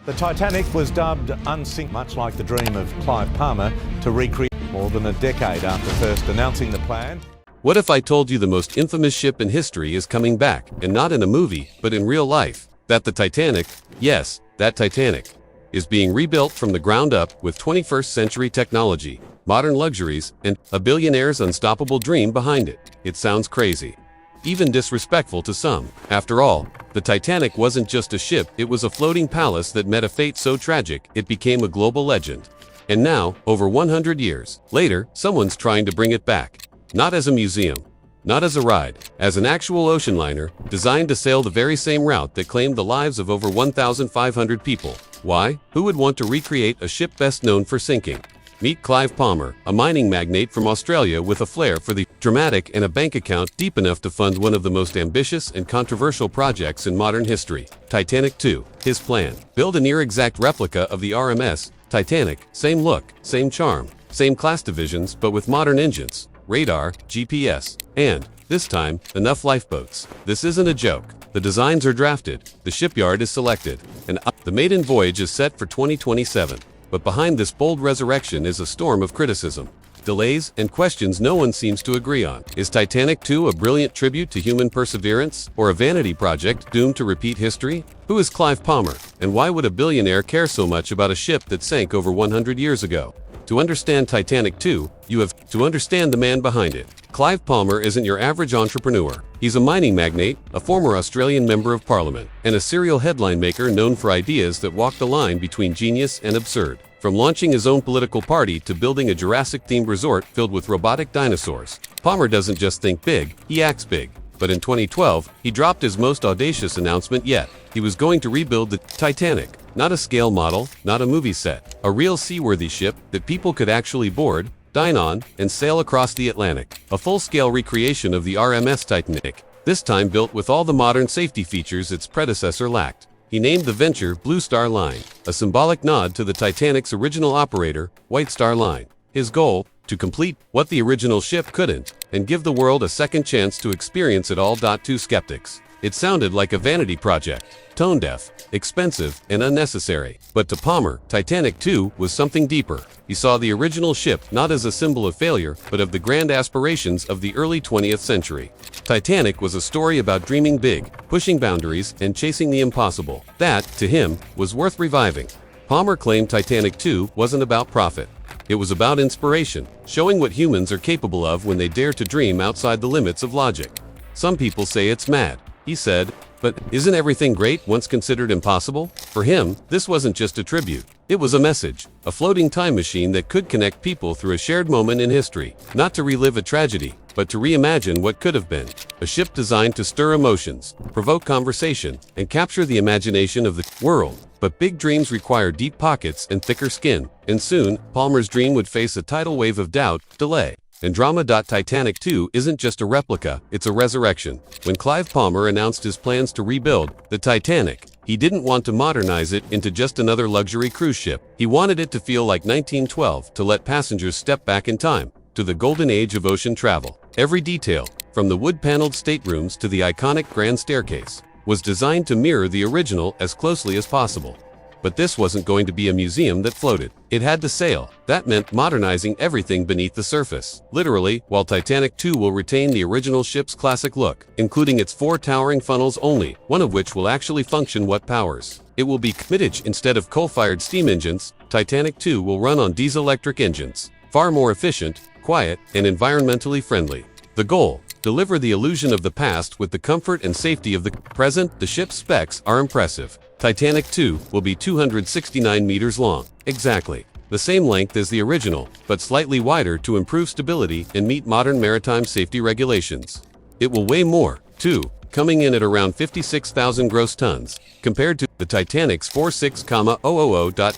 The Titanic was dubbed unsink, much like the dream of Clive Palmer to recreate more than a decade after first announcing the plan. What if I told you the most infamous ship in history is coming back, and not in a movie, but in real life? That the Titanic, yes, that Titanic, is being rebuilt from the ground up with 21st century technology, modern luxuries, and a billionaire's unstoppable dream behind it. It sounds crazy, even disrespectful to some. After all, the Titanic wasn't just a ship, it was a floating palace that met a fate so tragic it became a global legend. And now, over 100 years later, someone's trying to bring it back. Not as a museum, not as a ride, as an actual ocean liner, designed to sail the very same route that claimed the lives of over 1,500 people. Why? Who would want to recreate a ship best known for sinking? Meet Clive Palmer, a mining magnate from Australia with a flair for the dramatic and a bank account deep enough to fund one of the most ambitious and controversial projects in modern history, Titanic 2. His plan: build a near-exact replica of the RMS Titanic, same look, same charm, same class divisions, but with modern engines, radar, GPS, and, this time, enough lifeboats. This isn't a joke. The designs are drafted, the shipyard is selected, and the maiden voyage is set for 2027. But behind this bold resurrection is a storm of criticism, delays, and questions no one seems to agree on. Is Titanic 2 a brilliant tribute to human perseverance, or a vanity project doomed to repeat history? Who is Clive Palmer, and why would a billionaire care so much about a ship that sank over 100 years ago? To understand Titanic 2, you have to understand the man behind it. Clive Palmer isn't your average entrepreneur. He's a mining magnate, a former Australian Member of Parliament, and a serial headline maker known for ideas that walk the line between genius and absurd. From launching his own political party to building a Jurassic-themed resort filled with robotic dinosaurs, Palmer doesn't just think big, he acts big. But in 2012, he dropped his most audacious announcement yet. He was going to rebuild the Titanic. Not a scale model, not a movie set. A real seaworthy ship that people could actually board, dine on, and sail across the Atlantic. A full-scale recreation of the RMS Titanic, this time built with all the modern safety features its predecessor lacked. He named the venture Blue Star Line, a symbolic nod to the Titanic's original operator, White Star Line. His goal? To complete what the original ship couldn't, and give the world a second chance to experience it all. To skeptics, it sounded like a vanity project, tone-deaf, expensive, and unnecessary. But to Palmer, Titanic 2 was something deeper. He saw the original ship not as a symbol of failure, but of the grand aspirations of the early 20th century. Titanic was a story about dreaming big, pushing boundaries, and chasing the impossible. That, to him, was worth reviving. Palmer claimed Titanic 2 wasn't about profit. It was about inspiration, showing what humans are capable of when they dare to dream outside the limits of logic. Some people say it's mad, he said, but isn't everything great once considered impossible? For him, this wasn't just a tribute. It was a message, a floating time machine that could connect people through a shared moment in history, not to relive a tragedy, but to reimagine what could have been. A ship designed to stir emotions, provoke conversation, and capture the imagination of the world. But big dreams require deep pockets and thicker skin, and soon, Palmer's dream would face a tidal wave of doubt, delay, and drama. Titanic 2 isn't just a replica, it's a resurrection. When Clive Palmer announced his plans to rebuild the Titanic, he didn't want to modernize it into just another luxury cruise ship. He wanted it to feel like 1912, to let passengers step back in time, to the golden age of ocean travel. Every detail, from the wood-paneled staterooms to the iconic grand staircase, was designed to mirror the original as closely as possible. But this wasn't going to be a museum that floated. It had to sail. That meant modernizing everything beneath the surface. Literally, while Titanic 2 will retain the original ship's classic look, including its 4 towering funnels, only one of which will actually function what powers. It will be committed instead of coal-fired steam engines. Titanic 2 will run on diesel-electric engines, far more efficient, quiet, and environmentally friendly. The goal: deliver the illusion of the past with the comfort and safety of the present. The ship's specs are impressive. Titanic 2 will be 269 meters long, exactly the same length as the original, but slightly wider to improve stability and meet modern maritime safety regulations. It will weigh more, too, coming in at around 56,000 gross tons, compared to the Titanic's 46,000.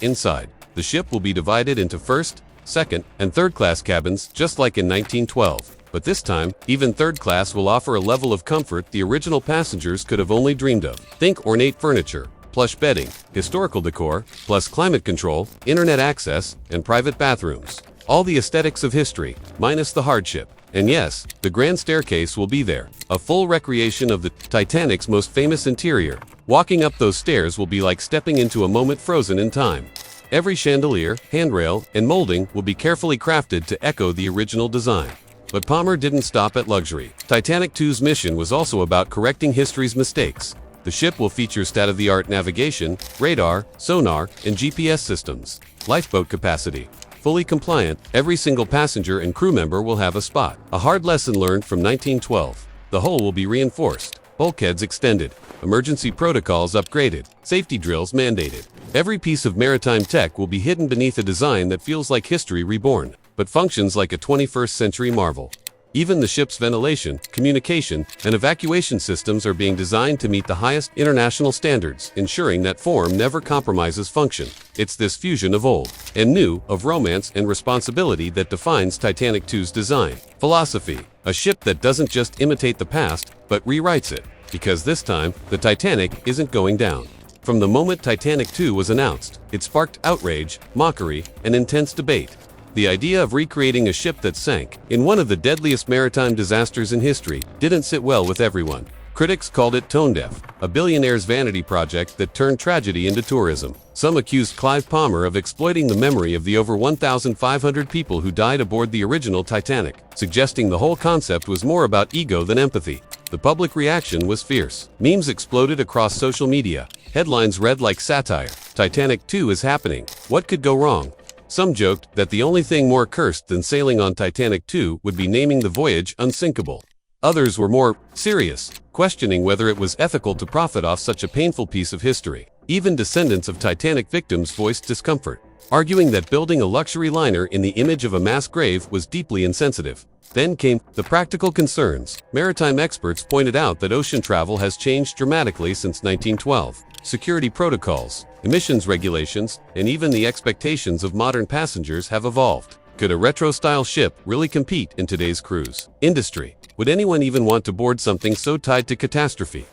Inside, the ship will be divided into first, second, and third-class cabins, just like in 1912. But this time, even third class will offer a level of comfort the original passengers could have only dreamed of. Think ornate furniture, plush bedding, historical decor, plus climate control, internet access, and private bathrooms. All the aesthetics of history, minus the hardship. And yes, the grand staircase will be there, a full recreation of the Titanic's most famous interior, Walking up those stairs will be like stepping into a moment frozen in time. Every chandelier, handrail, and molding will be carefully crafted to echo the original design. But Palmer didn't stop at luxury. Titanic 2's mission was also about correcting history's mistakes. The ship will feature state-of-the-art navigation, radar, sonar, and GPS systems. Lifeboat capacity. Fully compliant, every single passenger and crew member will have a spot. A hard lesson learned from 1912. The hull will be reinforced, bulkheads extended, emergency protocols upgraded, safety drills mandated. Every piece of maritime tech will be hidden beneath a design that feels like history reborn, but functions like a 21st century marvel. Even the ship's ventilation, communication, and evacuation systems are being designed to meet the highest international standards, ensuring that form never compromises function. It's this fusion of old and new, of romance and responsibility that defines Titanic 2's design. Philosophy: a ship that doesn't just imitate the past, but rewrites it. Because this time, the Titanic isn't going down. From the moment Titanic 2 was announced, it sparked outrage, mockery, and intense debate. The idea of recreating a ship that sank in one of the deadliest maritime disasters in history didn't sit well with everyone. Critics called it tone-deaf, a billionaire's vanity project that turned tragedy into tourism. Some accused Clive Palmer of exploiting the memory of the over 1,500 people who died aboard the original Titanic, suggesting the whole concept was more about ego than empathy. The public reaction was fierce. Memes exploded across social media. Headlines read like satire. Titanic 2 is happening. What could go wrong? Some joked that the only thing more cursed than sailing on Titanic 2 would be naming the voyage unsinkable. Others were more serious, questioning whether it was ethical to profit off such a painful piece of history. Even descendants of Titanic victims voiced discomfort, arguing that building a luxury liner in the image of a mass grave was deeply insensitive. Then came the practical concerns. Maritime experts pointed out that ocean travel has changed dramatically since 1912. Security protocols, emissions regulations, and even the expectations of modern passengers have evolved. Could a retro-style ship really compete in today's cruise industry? Would anyone even want to board something so tied to catastrophe?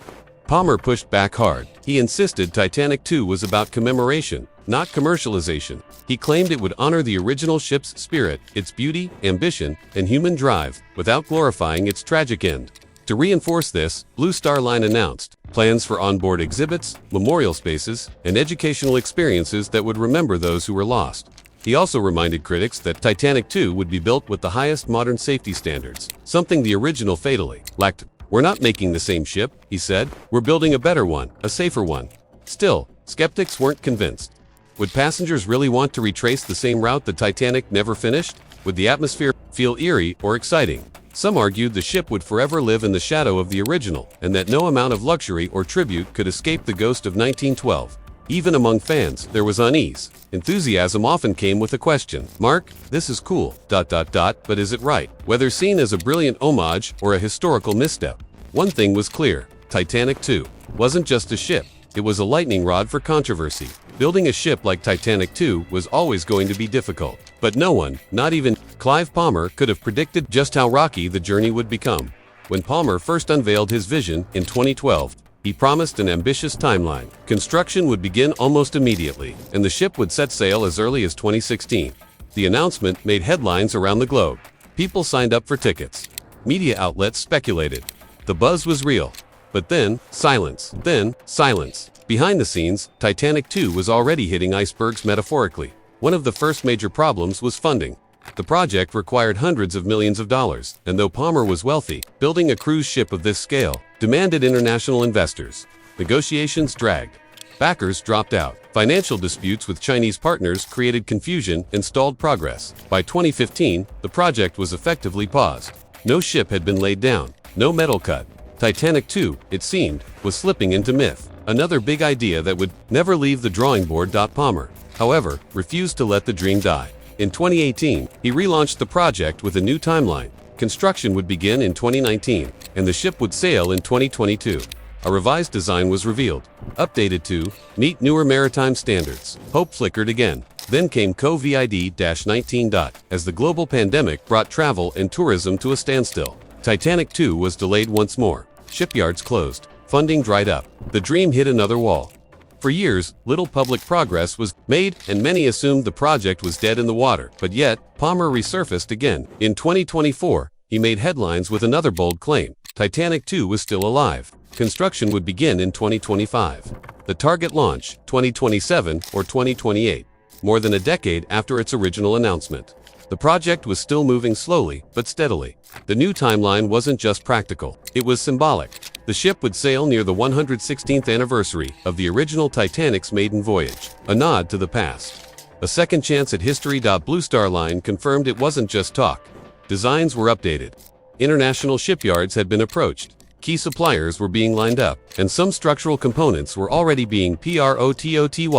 Palmer pushed back hard. He insisted Titanic 2 was about commemoration, not commercialization. He claimed it would honor the original ship's spirit, its beauty, ambition, and human drive, without glorifying its tragic end. To reinforce this, Blue Star Line announced plans for onboard exhibits, memorial spaces, and educational experiences that would remember those who were lost. He also reminded critics that Titanic 2 would be built with the highest modern safety standards, something the original fatally lacked. "We're not making the same ship," he said. "We're building a better one, a safer one." Still, skeptics weren't convinced. Would passengers really want to retrace the same route the Titanic never finished? Would the atmosphere feel eerie or exciting? Some argued the ship would forever live in the shadow of the original, and that no amount of luxury or tribute could escape the ghost of 1912. Even among fans, there was unease. Enthusiasm often came with a question. "Mark, this is cool, but is it right?" Whether seen as a brilliant homage or a historical misstep. One thing was clear: Titanic 2 wasn't just a ship, it was a lightning rod for controversy. Building a ship like Titanic 2 was always going to be difficult. But no one, not even Clive Palmer, could have predicted just how rocky the journey would become. When Palmer first unveiled his vision in 2012, he promised an ambitious timeline. Construction would begin almost immediately, and the ship would set sail as early as 2016. The announcement made headlines around the globe. People signed up for tickets. Media outlets speculated. The buzz was real. But then, silence. Then, silence. Behind the scenes, Titanic 2 was already hitting icebergs metaphorically. One of the first major problems was funding. The project required hundreds of millions of dollars, and though Palmer was wealthy, building a cruise ship of this scale demanded international investors. Negotiations dragged. Backers dropped out. Financial disputes with Chinese partners created confusion and stalled progress. By 2015, the project was effectively paused. No ship had been laid down, no metal cut. Titanic 2, it seemed, was slipping into myth. Another big idea that would never leave the drawing board. Palmer, however, refused to let the dream die. In 2018, he relaunched the project with a new timeline. Construction would begin in 2019, and the ship would sail in 2022. A revised design was revealed, updated to meet newer maritime standards. Hope flickered again. Then came COVID-19. As the global pandemic brought travel and tourism to a standstill. Titanic 2 was delayed once more. Shipyards closed. Funding dried up. The dream hit another wall. For years, little public progress was made, and many assumed the project was dead in the water. But yet, Palmer resurfaced again. In 2024, he made headlines with another bold claim: Titanic 2 was still alive. Construction would begin in 2025. The target launch, 2027 or 2028, more than a decade after its original announcement. The project was still moving slowly but steadily. The new timeline wasn't just practical, it was symbolic. The ship would sail near the 116th anniversary of the original Titanic's maiden voyage, a nod to the past. A second chance at history. Blue Star Line confirmed it wasn't just talk. Designs were updated. International shipyards had been approached. Key suppliers were being lined up, and some structural components were already being prototyped.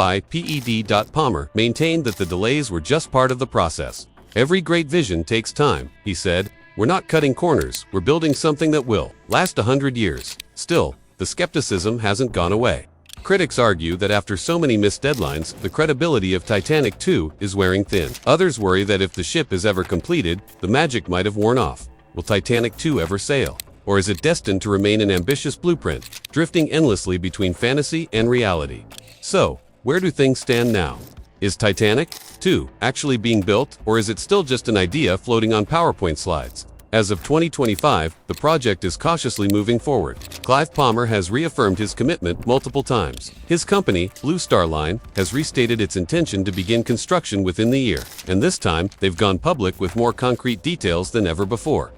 Palmer maintained that the delays were just part of the process. Every great vision takes time, he said. We're not cutting corners, we're building something that will last 100 years. Still, the skepticism hasn't gone away. Critics argue that after so many missed deadlines, the credibility of Titanic 2 is wearing thin. Others worry that if the ship is ever completed, the magic might have worn off. Will Titanic 2 ever sail? Or is it destined to remain an ambitious blueprint, drifting endlessly between fantasy and reality? So, where do things stand now? Is Titanic 2 actually being built, or is it still just an idea floating on PowerPoint slides? As of 2025, the project is cautiously moving forward. Clive Palmer has reaffirmed his commitment multiple times. His company, Blue Star Line, has restated its intention to begin construction within the year, and this time, they've gone public with more concrete details than ever before.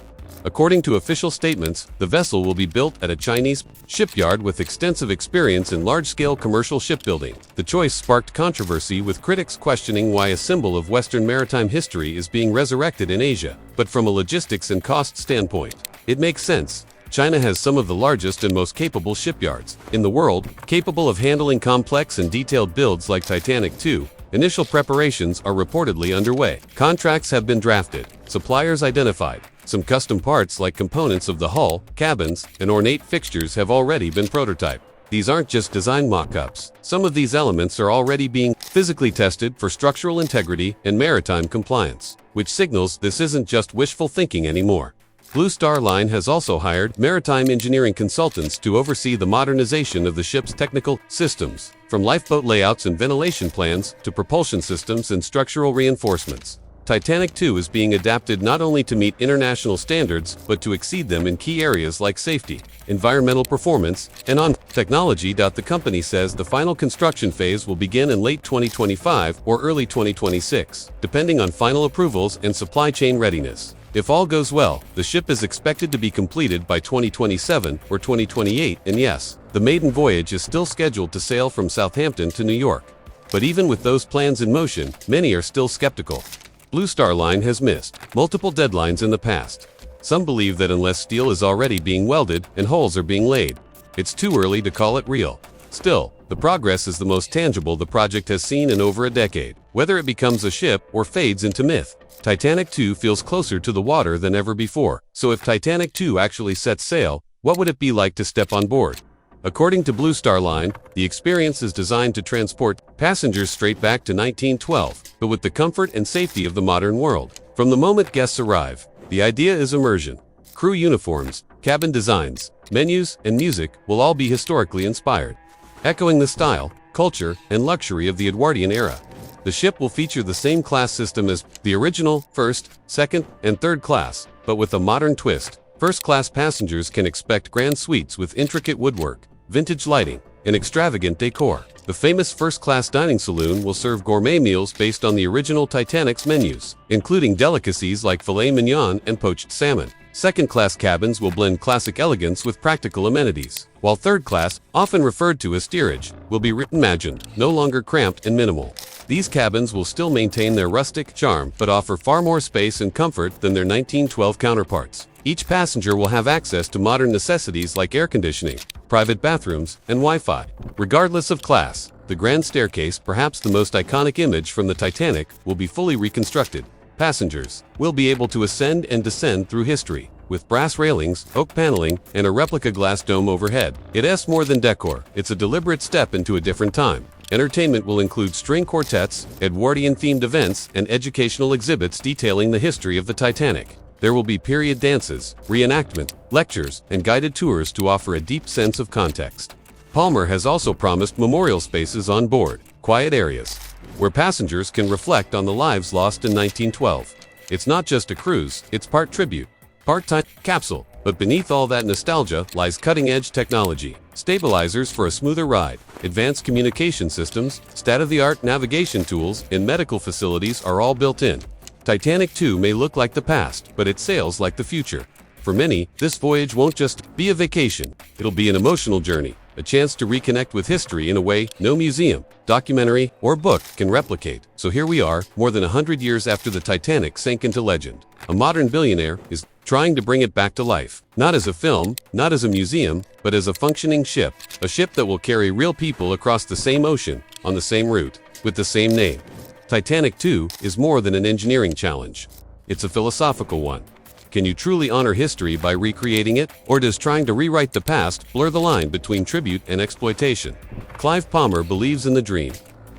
According to official statements, the vessel will be built at a Chinese shipyard with extensive experience in large-scale commercial shipbuilding. The choice sparked controversy, with critics questioning why a symbol of Western maritime history is being resurrected in Asia. But from a logistics and cost standpoint, it makes sense. China has some of the largest and most capable shipyards in the world, capable of handling complex and detailed builds like Titanic 2. Initial preparations are reportedly underway. Contracts have been drafted, suppliers identified. Some custom parts like components of the hull, cabins, and ornate fixtures have already been prototyped. These aren't just design mock-ups. Some of these elements are already being physically tested for structural integrity and maritime compliance, which signals this isn't just wishful thinking anymore. Blue Star Line has also hired maritime engineering consultants to oversee the modernization of the ship's technical systems, from lifeboat layouts and ventilation plans to propulsion systems and structural reinforcements. Titanic 2 is being adapted not only to meet international standards, but to exceed them in key areas like safety, environmental performance, and on technology. The company says the final construction phase will begin in late 2025 or early 2026, depending on final approvals and supply chain readiness. If all goes well, the ship is expected to be completed by 2027 or 2028, and yes, the maiden voyage is still scheduled to sail from Southampton to New York. But even with those plans in motion, many are still skeptical. Blue Star Line has missed multiple deadlines in the past. Some believe that unless steel is already being welded and holes are being laid, it's too early to call it real. Still, the progress is the most tangible the project has seen in over a decade. Whether it becomes a ship or fades into myth, Titanic 2 feels closer to the water than ever before. So if Titanic 2 actually sets sail, what would it be like to step on board? According to Blue Star Line, the experience is designed to transport passengers straight back to 1912, but with the comfort and safety of the modern world. From the moment guests arrive, the idea is immersion. Crew uniforms, cabin designs, menus, and music will all be historically inspired, echoing the style, culture, and luxury of the Edwardian era. The ship will feature the same class system as the original first, second, and third class, but with a modern twist. First-class passengers can expect grand suites with intricate woodwork, vintage lighting, and extravagant decor. The famous first-class dining saloon will serve gourmet meals based on the original Titanic's menus, including delicacies like filet mignon and poached salmon. Second-class cabins will blend classic elegance with practical amenities, while third-class, often referred to as steerage, will be reimagined, no longer cramped and minimal. These cabins will still maintain their rustic charm but offer far more space and comfort than their 1912 counterparts. Each passenger will have access to modern necessities like air conditioning, private bathrooms, and Wi-Fi. Regardless of class, the grand staircase, perhaps the most iconic image from the Titanic, will be fully reconstructed. Passengers will be able to ascend and descend through history, with brass railings, oak paneling, and a replica glass dome overhead. It's more than decor, it's a deliberate step into a different time. Entertainment will include string quartets, Edwardian-themed events, and educational exhibits detailing the history of the Titanic. There will be period dances, reenactment, lectures, and guided tours to offer a deep sense of context. Palmer has also promised memorial spaces on board, quiet areas, where passengers can reflect on the lives lost in 1912. It's not just a cruise, it's part tribute, part time capsule, But beneath all that nostalgia lies cutting-edge technology, stabilizers for a smoother ride, advanced communication systems, state-of-the-art navigation tools, and medical facilities are all built in. Titanic 2 may look like the past, but it sails like the future. For many, this voyage won't just be a vacation. It'll be an emotional journey, a chance to reconnect with history in a way no museum, documentary, or book can replicate. So here we are, more than 100 years after the Titanic sank into legend. A modern billionaire is trying to bring it back to life. Not as a film, not as a museum, but as a functioning ship. A ship that will carry real people across the same ocean, on the same route, with the same name. Titanic 2 is more than an engineering challenge. It's a philosophical one. Can you truly honor history by recreating it? Or does trying to rewrite the past blur the line between tribute and exploitation? Clive Palmer believes in the dream.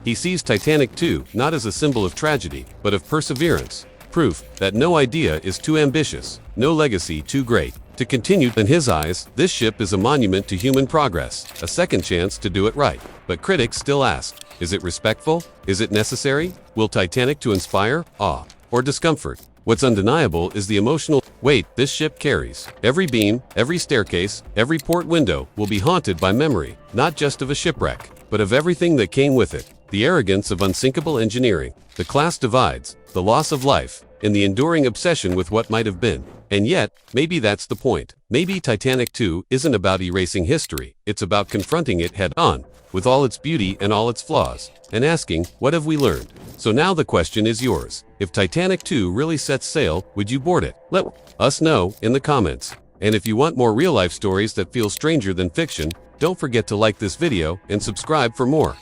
He sees Titanic 2 not as a symbol of tragedy, but of perseverance. Proof that no idea is too ambitious, no legacy too great to continue. In his eyes, this ship is a monument to human progress, a second chance to do it right. But critics still ask, is it respectful? Is it necessary? Will Titanic 2 inspire awe or discomfort? What's undeniable is the emotional weight this ship carries. Every beam, every staircase, every port window will be haunted by memory, not just of a shipwreck, but of everything that came with it. The arrogance of unsinkable engineering, the class divides, the loss of life, and the enduring obsession with what might have been. And yet, maybe that's the point. Maybe Titanic 2 isn't about erasing history, it's about confronting it head-on, with all its beauty and all its flaws, and asking, what have we learned? So now the question is yours. If Titanic 2 really sets sail, would you board it? Let us know in the comments. And if you want more real-life stories that feel stranger than fiction, don't forget to like this video and subscribe for more.